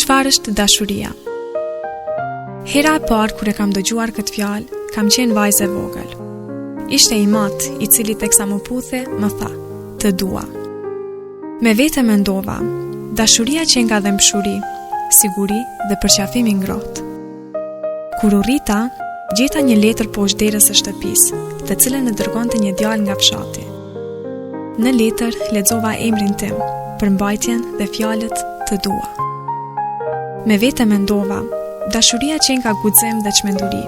Çfarë është dashuria? Hera e parë kur e kam dëgjuar këtë fjalë, kam qenë vajzë e vogël. Ishte i mat, i cili teksa më puthe, më tha: "Të dua." Me vete mendova, dashuria që nga dhëmshuri, siguri dhe përqafim i ngrohtë. Kur u rrita, gjeta një letër poshtë derës së shtëpisë, të cilën e dërgonte një djalë nga fshati. Në letër lexova emrin tim, përmbajtjen dhe fjalët "Të dua." Me vete mendova, dashuria që nga guxim dhe çmenduri.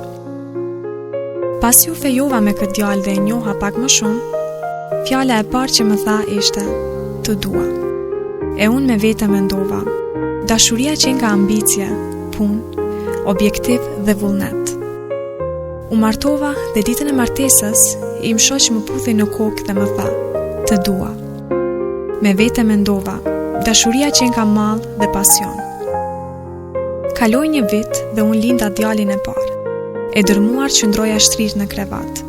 Pas ju fejova me këtë djalë dhe e njoha pak më shumë, fjala e parë që më tha ishte: "Të dua." E unë me vete mendova, dashuria që nga ambicie, punë, objektiv dhe vullnet. U martova dhe ditën e martesës, im shoq më puthi në kokë dhe më tha: "Të dua." Me vete mendova, dashuria që nga mall dhe pasion. Kaloi një vit dhe unë linda djalin e parë. E dërmuar qëndroja shtrirë në krevat.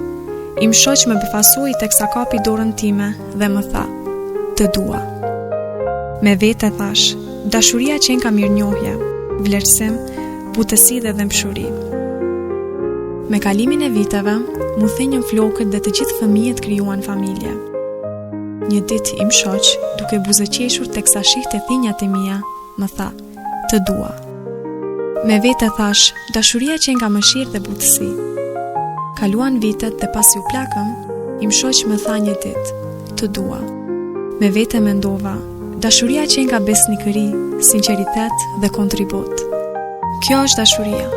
Im shoq më befasoi teksa kapi dorën time dhe më tha: "Të dua." Me vete thash, dashuria që nga mirënjohje, vlerësim, butësi dhe dhëmshuri. Me kalimin e viteve, mu thenjën flokët dhe të gjithë fëmijët krijuan familje. Një ditë im shoq, duke buzëqeshur teksa shihte thinjat e mia, më tha: "Të dua." Me vete thash, dashuria që nga mëshirë dhe butësi. Kaluan vitet dhe pas ju plakëm, im shoq më tha një ditë: "Të dua." Me vete mendova, dashuria që nga besnikëri, sinqeritet dhe kontribut. Kjo është dashuria.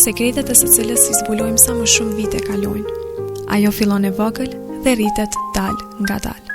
Sekretet e së cilës i zbulojmë sa më shumë vite kalojnë. Ajo fillon e vogël dhe rritet dal nga dal.